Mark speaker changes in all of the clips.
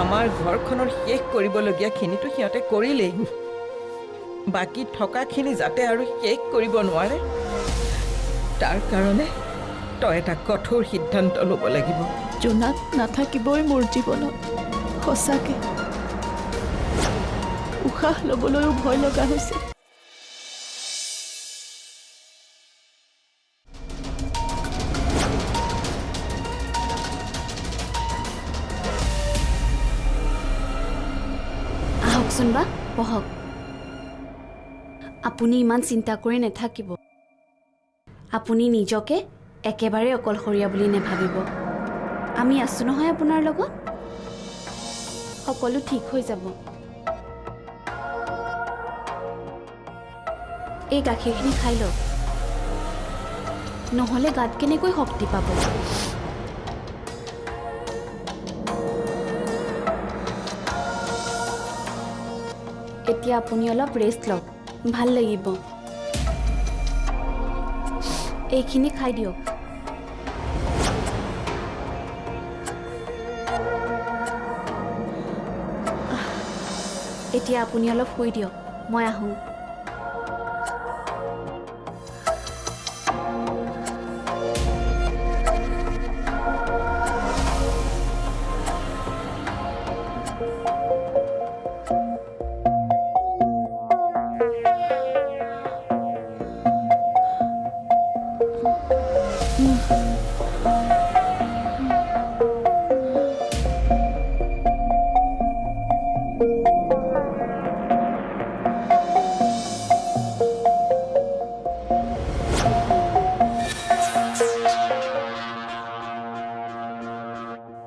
Speaker 1: আমাৰ ঘৰখনৰ শেষ কৰিবলগীয়াখিনিতো সিহঁতে কৰিলেই, বাকী থকাখিনি যাতে আৰু শেষ কৰিব নোৱাৰে তাৰ কাৰণে তই এটা কঠোৰ সিদ্ধান্ত ল'ব লাগিব।
Speaker 2: জোনাক নাথাকিবই মোৰ জীৱনত, সঁচাকে উশাহ ল'বলৈও ভয় লগা হৈছে।
Speaker 3: আহকচোন বা বহক। আপুনি ইমান চিন্তা কৰি নাথাকিব। আপুনি নিজকে একেবাৰে অকলশৰীয়া বুলি নাভাবিব। আমি আছোঁ নহয় আপোনাৰ লগত, সকলো ঠিক হৈ যাব। এই গাখীৰখিনি খাই লওক, নহ'লে গাত কেনেকৈ শক্তি পাব। এতিয়া আপুনি অলপ ৰেষ্ট লওক, ভাল লাগিব। এইখিনি খাই দিয়ক। এতিয়া আপুনি অলপ শুই দিয়ক, মই আহোঁ।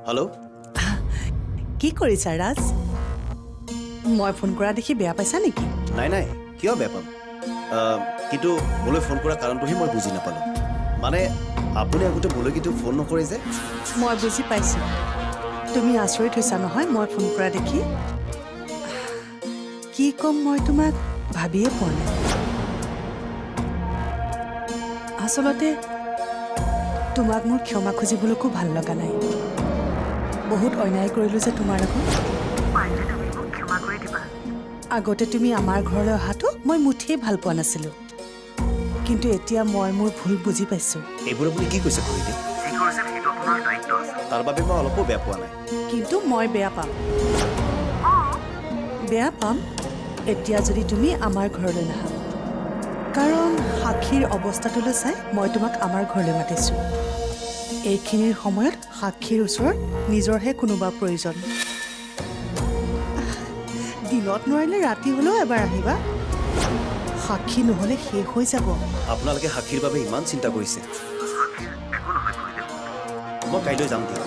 Speaker 4: হেল্ল',
Speaker 5: কি কৰিছা ৰাজ? মই ফোন কৰা দেখি বেয়া পাইছা নেকি?
Speaker 4: নাই নাই, কিয় বেয়া পাম, কিন্তু মোলৈ ফোন কৰা কাৰণটোহে মই বুজি নাপালোঁ। মানে আপুনি আগতে মোলৈ কিন্তু ফোন নকৰে যে?
Speaker 5: মই বুজি পাইছোঁ, তুমি আচৰিত হৈছা নহয় মই ফোন কৰা দেখি। কি ক'ম মই তোমাক ভাবিয়ে পোৱা নাই। আচলতে তোমাক মোৰ ক্ষমা খুজিবলৈকো ভাল লগা নাই। বহুত অন্যায় কৰিলোঁ যে তোমাৰ লগত। ক্ষমা কৰি দিবা। আগতে তুমি আমাৰ ঘৰলৈ অহাটো মই মুঠেই ভাল পোৱা নাছিলোঁ, কিন্তু এতিয়া মই মোৰ ভুল বুজি পাইছোঁ।
Speaker 4: এইবোৰ আপুনি কি কৈছে কৰি দিম? তাৰ বাবে মই অলপো বেয়া পোৱা নাই।
Speaker 5: কিন্তু মই বেয়া পাম, বেয়া পাম এতিয়া যদি তুমি আমাৰ ঘৰলৈ নাহা। কাৰণ সাক্ষীৰ অৱস্থাটোলৈ চাই মই তোমাক আমাৰ ঘৰলৈ মাতিছোঁ। এইখিনিৰ সময়ত সাক্ষীৰ ওচৰত নিজৰহে কোনোবা প্ৰয়োজন। দিনত নোৱাৰিলে ৰাতি হ'লেও এবাৰ আহিবা। সাক্ষী নহ'লে শেষ হৈ যাব।
Speaker 4: আপোনালোকে সাক্ষীৰ বাবে ইমান চিন্তা কৰিছে। মই কাইলৈ যাম দিয়ক।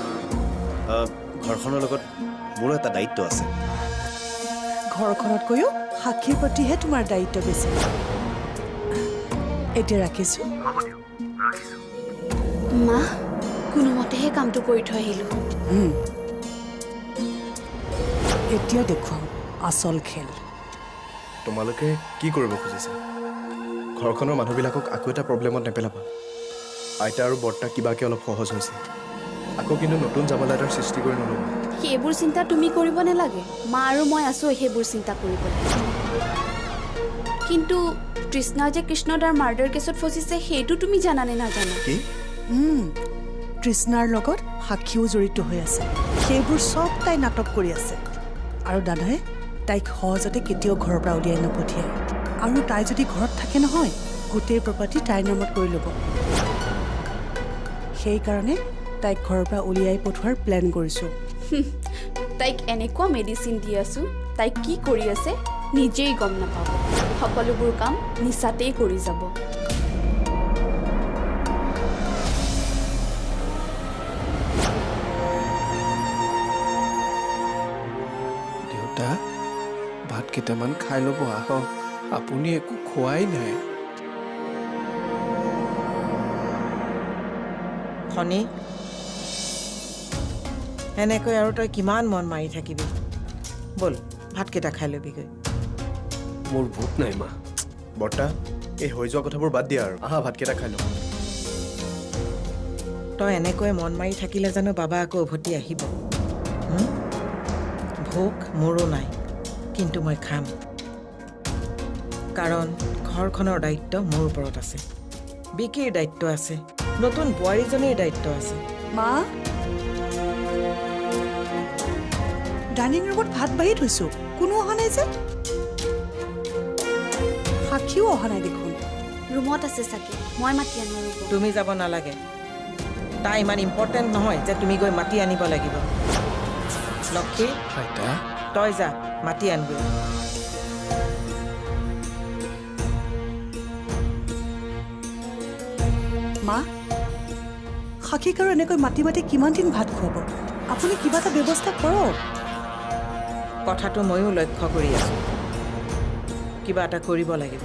Speaker 4: ঘৰখনৰ লগত মোৰো এটা দায়িত্ব আছে।
Speaker 5: ঘৰখনতকৈও সাক্ষীৰ প্ৰতিহে তোমাৰ দায়িত্ব বেছি। এতিয়া ৰাখিছোঁ।
Speaker 3: মা, কোনোমতেহে কামটো কৰি থৈ আহিলোঁ।
Speaker 5: এতিয়া দেখুৱাম আচল খেল।
Speaker 6: তোমালোকে কি কৰিব খুজিছা? ঘৰখনৰ মানুহবিলাকক আকৌ এটা প্ৰব্লেমত নেপেলাবা। আইতা আৰু বৰ্তা কিবাকে অলপ সহজ হৈছে, আকৌ কিন্তু নতুন জামালা এটাৰ সৃষ্টি কৰি নল'বা।
Speaker 3: সেইবোৰ চিন্তা তুমি কৰিব নালাগে, মা আৰু মই আছোঁ সেইবোৰ চিন্তা কৰিবলৈ। কিন্তু তৃষ্ণা যে কৃষ্ণদাৰ মাৰ্ডাৰ কেছত ফচিছে সেইটো তুমি জানানে নাজানা?
Speaker 6: কি?
Speaker 5: তৃষ্ণাৰ লগত সাক্ষীও জড়িত হৈ আছে। সেইবোৰ চব তাই নাটক কৰি আছে। আৰু দাদাই তাইক সহজতে কেতিয়াও ঘৰৰ পৰা উলিয়াই নপঠিয়ায়। আৰু তাই যদি ঘৰত থাকে নহয়, গোটেই প্ৰপাৰ্টি তাইৰ নামত কৰি ল'ব। সেইকাৰণে তাইক ঘৰৰ পৰা উলিয়াই পঠোৱাৰ প্লেন কৰিছোঁ।
Speaker 3: তাইক এনেকুৱা মেডিচিন দি আছোঁ, তাইক কি কৰি আছে নিজেই গম নাপাব। সকলোবোৰ কাম নিচাতেই কৰি যাব।
Speaker 6: দেউতা, ভাত কেইটামান খাই ল'ব আহক, আপুনি একো খোৱাই নাই।
Speaker 1: খনি, এনেকৈ আৰু তই কিমান মন মাৰি থাকিবি? ব'ল ভাতকেইটা খাই ল'বিগৈ।
Speaker 6: মোৰ ভোক নাই মা। বৰ্তা, এই হৈ যোৱা কথাবোৰ বাদ দিয়া আৰু আহা ভাতকেইটা খাই লওঁ।
Speaker 1: তই এনেকৈ মন মাৰি থাকিলে জানো বাবা আকৌ উভতি আহিব? ভোক মোৰো নাই, কিন্তু মই খাম। কাৰণ ঘৰখনৰ দায়িত্ব মোৰ ওপৰত আছে, বিকিৰ দায়িত্ব আছে, নতুন বোৱাৰীজনীৰ দায়িত্ব আছে।
Speaker 5: মা, ডাইনিং ৰুমত ভাত বাঢ়ি থৈছোঁ, কোনো অহা নাই যে? সাক্ষীও অহা নাই দেখোন।
Speaker 3: ৰুমত আছে চাগে, মই মাতি আনো ৰ'ব।
Speaker 1: তুমি যাব নালাগে, তাই ইমান ইম্পৰ্টেণ্ট নহয় যে তুমি গৈ মাতি আনিব লাগিব। লক্ষী,
Speaker 6: আইতা
Speaker 1: তই যা মাতি আনগৈ।
Speaker 5: মা, সাক্ষীক আৰু এনেকৈ মাতি মাতি কিমান দিন ভাত খুৱাব? আপুনি কিবা এটা ব্যৱস্থা কৰক।
Speaker 1: কথাটো ময়ো লক্ষ্য কৰি আছোঁ, কিবা এটা কৰিব লাগিব।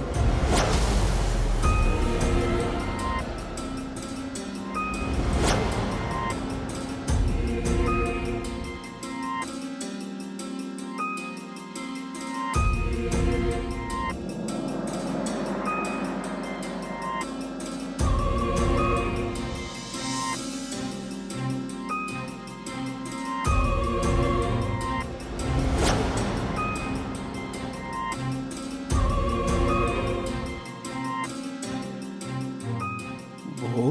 Speaker 6: বৌ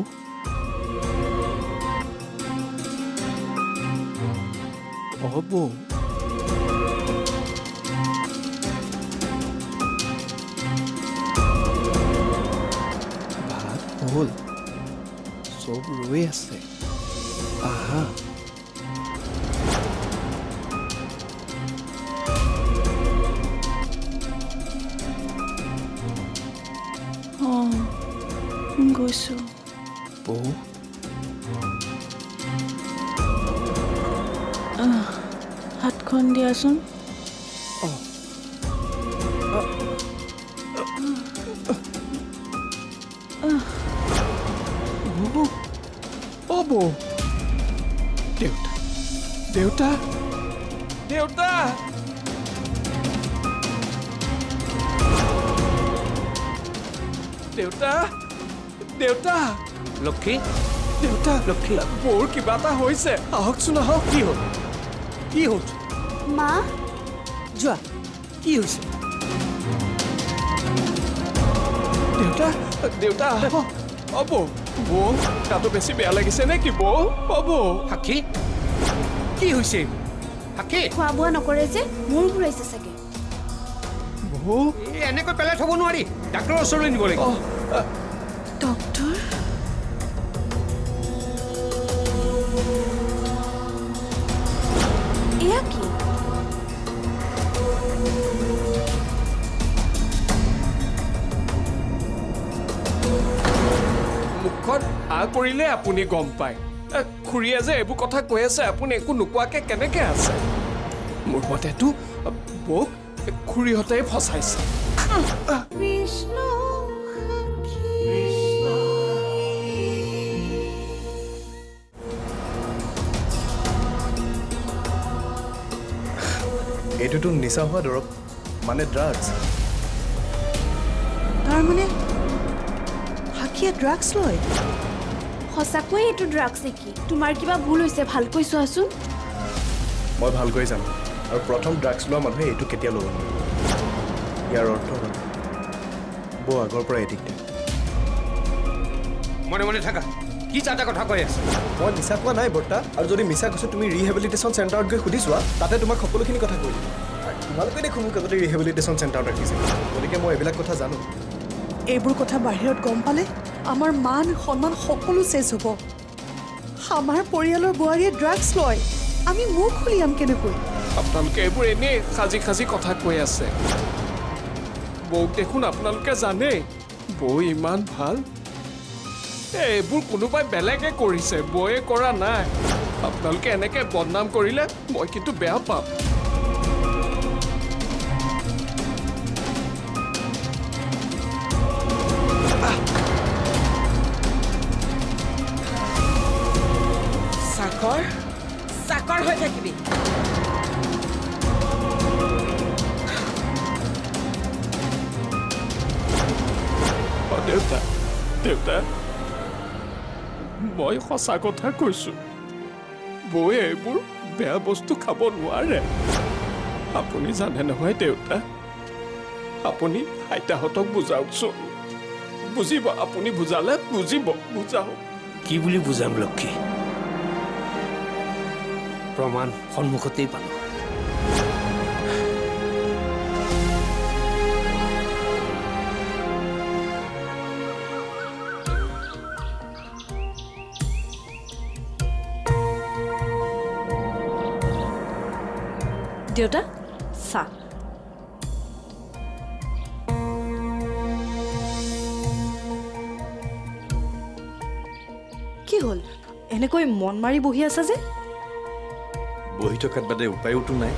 Speaker 6: বৌ ভাত হ'ল, চব ৰৈ আছে, আহা।
Speaker 2: অঁ গৈছোঁ।
Speaker 6: বৌ
Speaker 2: হাতখন দিয়াচোন।
Speaker 6: বৌ বৌ দেউতা দেউতা দেউতা দেউতা দেউতা
Speaker 7: লক্ষী
Speaker 6: দেউতা
Speaker 7: লক্ষী
Speaker 6: বৌৰ কিবা এটা হৈছে, আহকচোন আহক।
Speaker 7: কি হ'ল কি হ'ল
Speaker 3: মা,
Speaker 5: যোৱা।
Speaker 7: কি হৈছে
Speaker 6: দেউতা দেউতা আহক। অ বৌ বৌ গাটো বেছি বেয়া লাগিছে নে কি বৌ? অ বৌ
Speaker 7: সাক্ষী কি হৈছে সাক্ষী
Speaker 3: খোৱা বোৱা নকৰে যে মূৰ ঘূৰাইছে চাগে।
Speaker 6: বৌ
Speaker 7: এনেকৈ পেলাই থ'ব নোৱাৰি, ডাক্তৰৰ ওচৰলৈ নিব লাগিব।
Speaker 2: ডক্টৰ,
Speaker 3: এয়া কি?
Speaker 6: মুখত আ কৰিলে আপুনি গম পায়। খুৰীয়ে যে এইবোৰ কথা কৈ আছে, আপুনি একো নোকোৱাকে কেনেকে আছে? মোৰ মতেতো বৌক খুৰীহঁতে ফচাইছে। এইটোতো নিচা হোৱা দৰৱ, মানে ড্ৰাগছ।
Speaker 5: তাৰমানে সাক্ষীয়ে ড্ৰাগছ লয়?
Speaker 3: সঁচাকৈয়ে এইটো ড্ৰাগছ নেকি? তোমাৰ কিবা ভুল হৈছে, ভালকৈ চোৱাচোন।
Speaker 6: মই ভালকৈ জানো, আৰু প্ৰথম ড্ৰাগছ লোৱা মানুহে এইটো কেতিয়া ল'ব নোৱাৰে। ইয়াৰ অৰ্থ হ'ল বৌ আগৰ পৰা এডিক্টেড।
Speaker 7: মনে মনে থাকা, কি চাটা কথা কৈ আছে?
Speaker 6: মই মিছা কোৱা নাই বৰ্তা, আৰু যদি মিছা কৈছোঁ তুমি ৰিহেবিলিটেশ্যন চেণ্টাৰত গৈ সুধি চোৱা, তাতে তোমাক সকলোখিনি কথা কৈ দিম। আৰু তোমালোকে দেখোন মোক আগতে ৰিহেবিলিটেশ্যন চেণ্টাৰত ৰাখিছে, গতিকে মই এইবিলাক কথা জানো।
Speaker 5: এইবোৰ কথা বাহিৰত গম পালে আমাৰ মান সন্মান সকলো চেচ হ'ব। আমাৰ পৰিয়ালৰ বোৱাৰীয়ে ড্ৰাগছ লয়, আমি মুখ খুলিয়াম কেনেকৈ?
Speaker 6: আপোনালোকে এইবোৰ এনেই সাজি সাজি কথা কৈ আছে। বৌক দেখোন আপোনালোকে জানেই, বৌ ইমান ভাল। এইবোৰ কোনোবাই বেলেগে কৰিছে, বৌয়ে কৰা নাই। আপোনালোকে এনেকে বদনাম কৰিলে মই কিন্তু বেয়া পাম।
Speaker 1: চাকৰ চাকৰ হৈ থাকিবি।
Speaker 6: দেউতা দেউতা মই সঁচা কথা কৈছো, বৌয়ে এইবোৰ বেয়া বস্তু খাব নোৱাৰে।
Speaker 8: আপুনি জানে নহয় দেউতা, আপুনি আইতাহঁতক বুজাওকচোন। বুজিব, আপুনি বুজালে বুজিব, বুজাওক।
Speaker 7: কি বুলি বুজাম লক্ষী? প্ৰমাণ সন্মুখতেই পালো।
Speaker 5: দেউতা চাহ। কি হ'ল এনেকৈ মন মাৰি বহি আছা যে?
Speaker 9: বহি থকাত বাদে উপায়োতো নাই।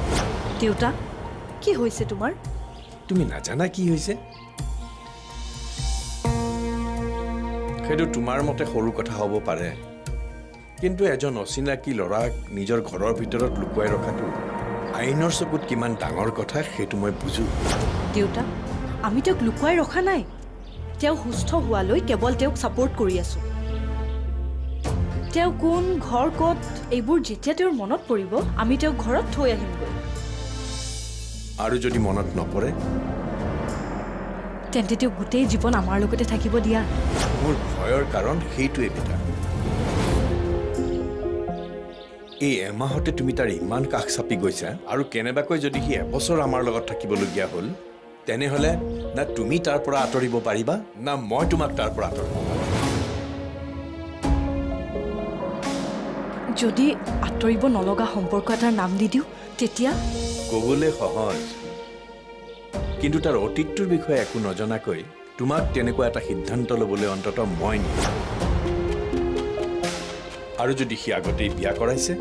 Speaker 5: দেউতা কি হৈছে তোমাৰ?
Speaker 9: তুমি নাজানা কি হৈছে? সেইটো তোমাৰ মতে সৰু কথা হ'ব পাৰে, কিন্তু এজন অচিনাকি ল'ৰাক নিজৰ ঘৰৰ ভিতৰত লুকুৱাই ৰখাটো আইনৰ চকুত কিমান ডাঙৰ কথা সেইটো মই বুজো।
Speaker 5: দেউতা আমি তেওঁক লুকুৱাই ৰখা নাই, তেওঁ সুস্থ হোৱালৈ কেৱল তেওঁক ছাপোৰ্ট কৰি আছো। তেওঁ কোন ঘৰ ক'ত এইবোৰ যেতিয়া তেওঁৰ মনত পৰিব আমি তেওঁক ঘৰত থৈ আহিমগৈ।
Speaker 9: আৰু যদি মনত নপৰে
Speaker 5: তেন্তে তেওঁ গোটেই জীৱন আমাৰ লগতে থাকিব দিয়া।
Speaker 9: মোৰ ভয়ৰ কাৰণ সেইটোৱে বেটা। এই এমাহতে তুমি তাৰ ইমান কাষ চাপি গৈছা, আৰু কেনেবাকৈ যদি সি এবছৰ আমাৰ লগত থাকিবলগীয়া হ'ল, তেনেহ'লে না তুমি তাৰ পৰা আঁতৰিব পাৰিবা না মই তোমাক তাৰ পৰা আঁতৰিব পাৰিম।
Speaker 5: যদি আঁতৰিব নলগা সম্পৰ্ক এটাৰ নাম দি দিওঁ তেতিয়া?
Speaker 9: ক'বলৈ সহজ, কিন্তু তাৰ অতীতটোৰ বিষয়ে একো নজনাকৈ তোমাক তেনেকুৱা এটা সিদ্ধান্ত ল'বলৈ অন্ততঃ মই নিম। আৰু যদি সি আগতেই বিয়া কৰাইছে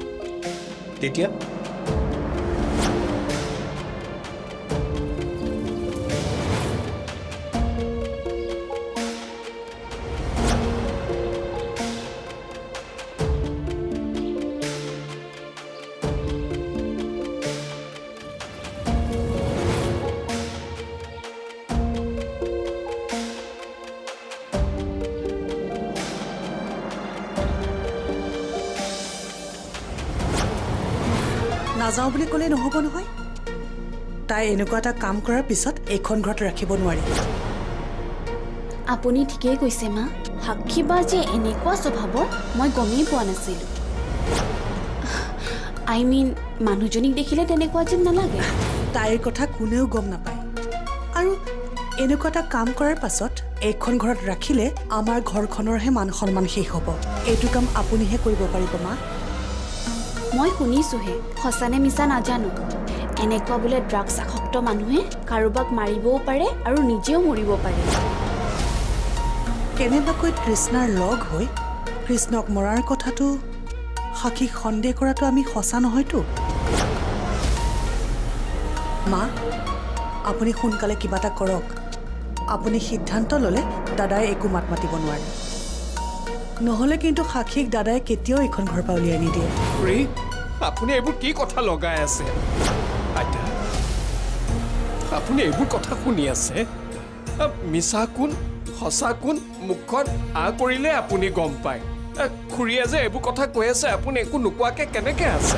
Speaker 9: তেতিয়া?
Speaker 5: নাযাওঁ বুলি ক'লে নহ'ব নহয়। তাই এনেকুৱা এটা কাম কৰাৰ পিছত এইখন ঘৰত ৰাখিব নোৱাৰি।
Speaker 3: আপুনি ঠিকেই কৈছে মা। সাক্ষী বা যে এনেকুৱা স্বভাৱৰ মই গমেই পোৱা নাছিলোঁ। মানুহজনীক দেখিলে তেনেকুৱা যেন নালাগে।
Speaker 5: তাইৰ কথা কোনেও গম নাপায়, আৰু এনেকুৱা এটা কাম কৰাৰ পাছত এইখন ঘৰত ৰাখিলে আমাৰ ঘৰখনৰহে মান সন্মান শেষ হ'ব। এইটো কাম আপুনিহে কৰিব পাৰিব মা।
Speaker 3: মই শুনিছোঁহে, সঁচানে মিছা নাজানো। এনেকুৱা বোলে ড্ৰাগছ আসক্ত মানুহে কাৰোবাক মাৰিবও পাৰে আৰু নিজেও মৰিব পাৰে।
Speaker 5: কেনেবাকৈ তৃষ্ণাৰ লগ হৈ কৃষ্ণক মৰাৰ কথাটো সাক্ষীক সন্দেহ কৰাটো আমি সঁচা নহয়তো। মা আপুনি সোনকালে কিবা এটা কৰক। আপুনি সিদ্ধান্ত ল'লে দাদাই একো মাত মাতিব নোৱাৰে, নহ'লে কিন্তু সাক্ষীক দাদাই কেতিয়াও এইখন ঘৰৰ পৰা উলিয়াই নিদিয়ে।
Speaker 8: আপুনি এইবোৰ কি কথা লগাই আছে? আইতা, আপুনি এইবোৰ কথা শুনি আছে? মিছা কোন সঁচা কোন মুখখন আ কৰিলে আপুনি গম পায়। খুৰীয়ে যে এইবোৰ কথা কৈ আছে আপুনি একো নোকোৱাকৈ কেনেকৈ আছে?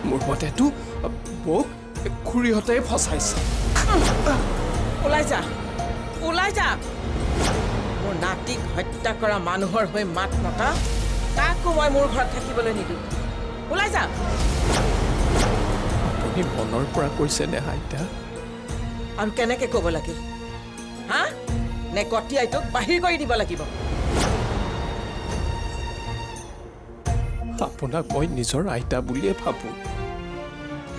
Speaker 8: মোৰ মতেতো বৌক খুৰীহঁতে ফচাইছে।
Speaker 1: ওলাই যা, ওলাই যা। মোৰ নাতিক হত্যা কৰা মানুহৰ হৈ মাত মতা কাকো মই মোৰ ঘৰত থাকিবলৈ নিদিওঁ। ওলাই যা।
Speaker 8: আপুনি মনৰ পৰা কৈছে নে আইতা?
Speaker 1: আৰু কেনেকে ক'ব লাগে হা? নে কটি আইটোক বাহিৰ কৰি দিব লাগিব?
Speaker 8: আপোনাক মই নিজৰ আইতা বুলিয়ে ভাবোঁ,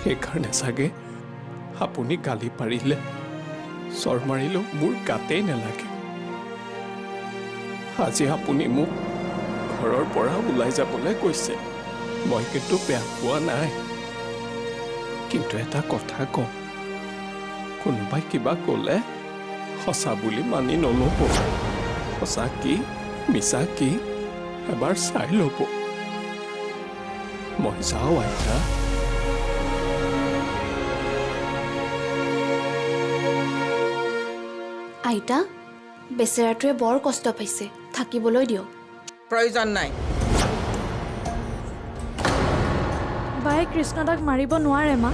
Speaker 8: সেইকাৰণে চাগে আপুনি গালি পাৰিলে চৰ মাৰিলেও মোৰ গাতেই নালাগে। আজি আপুনি মোক ঘৰৰ পৰা ওলাই যাবলৈ কৈছে, মই কিন্তু বেয়া পোৱা নাই। কিন্তু এটা কথা কওঁ, কোনোবাই কিবা ক'লে সঁচা বুলি মানি নল'ব। সঁচা কি মিছা কি এবাৰ চাই ল'ব। মই যাওঁ আইতা।
Speaker 3: আইতা, বেচেৰাটোৱে বৰ কষ্ট পাইছে, থাকিবলৈ দিয়ক।
Speaker 1: প্ৰয়োজন নাই।
Speaker 2: বায়ে কৃষ্ণদাক মাৰিব নোৱাৰে মা।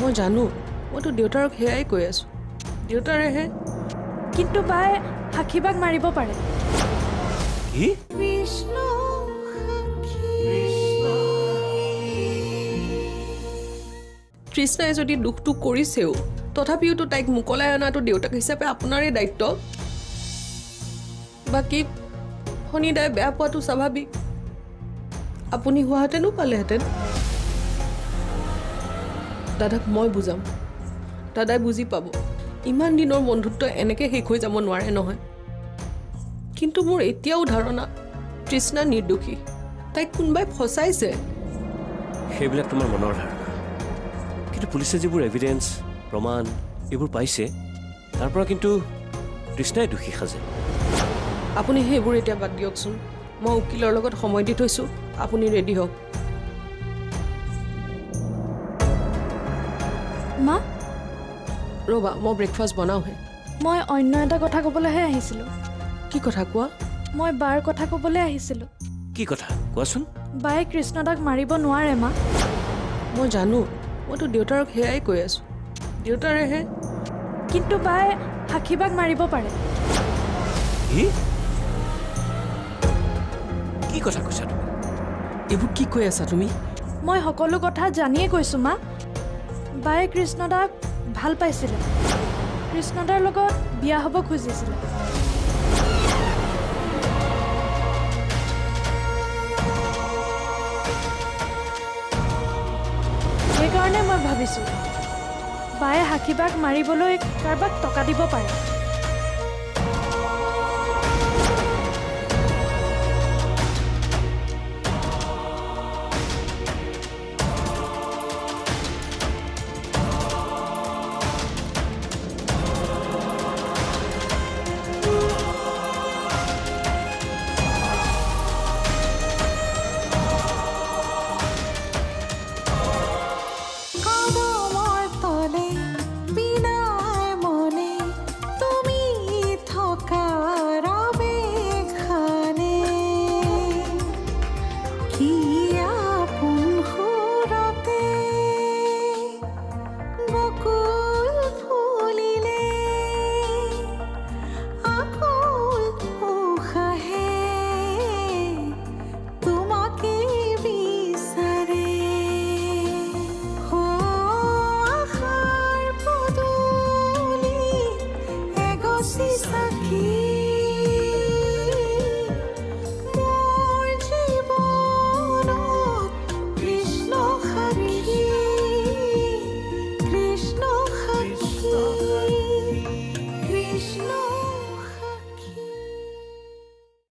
Speaker 10: মই জানো মইতো দেউতাৰক সেয়াই কৈ আছোঁ দেউতাৰেহে
Speaker 2: কিন্তু বাই সাক্ষীবাক মাৰিব পাৰে
Speaker 7: কি
Speaker 10: তৃষ্ণাই যদি দুখটো কৰিছেও তথাপিওতো তাইক মোকলাই অনাটো দেউতাক হিচাপে আপোনাৰে দায়িত্ব বাকী শনিদাই বেয়া পোৱাটো স্বাভাৱিক আপুনি হোৱাহেঁতেনো পালেহেঁতেন দাদাক মই বুজাম দাদাই বুজি পাব ইমান দিনৰ বন্ধুত্ব এনেকৈ শেষ হৈ যাব নোৱাৰে নহয় কিন্তু মোৰ এতিয়াও ধাৰণা তৃষ্ণা নিৰ্দোষী তাইক কোনোবাই ফচাইছে
Speaker 7: সেইবিলাক তোমাৰ মনৰ ধাৰণা কিন্তু পুলিচে যিবোৰ এভিডেন্স প্ৰমাণ এইবোৰ পাইছে তাৰ পৰা কিন্তু তৃষ্ণাই দোষী সাজে
Speaker 10: আপুনি সেইবোৰ এতিয়া বাদ দিয়কচোন মই উকিলৰ লগত সময় দি থৈছোঁ আপুনি ৰেডি হওক
Speaker 2: মা
Speaker 10: ৰ'বা মই ব্ৰেকফাষ্ট বনাওঁহে
Speaker 2: মই অন্য এটা কথা ক'বলৈহে আহিছিলোঁ
Speaker 10: কি কথা কোৱা
Speaker 2: মই বাৰ কথা ক'বলৈ আহিছিলোঁ
Speaker 7: কি কথা কোৱাচোন
Speaker 2: বায়ে কৃষ্ণদাক মাৰিব নোৱাৰে মা
Speaker 10: মই জানো মইতো দেউতাৰক সেয়াই কৈ আছোঁ দেউতাৰেহে
Speaker 2: কিন্তু বায়ে সাক্ষীবাক মাৰিব পাৰে
Speaker 7: কি কথা কৈছা তুমি
Speaker 10: এইবোৰ কি কৈ আছা তুমি
Speaker 2: মই সকলো কথা জানিয়ে কৈছোঁ মা বায়ে কৃষ্ণদাক ভাল পাইছিলে কৃষ্ণদাৰ লগত বিয়া হ'ব খুজিছিলে সেইকাৰণে মই ভাবিছোঁ বায়ে সাক্ষীবাক মাৰিবলৈ কাৰোবাক টকা দিব পাৰে
Speaker 11: Saki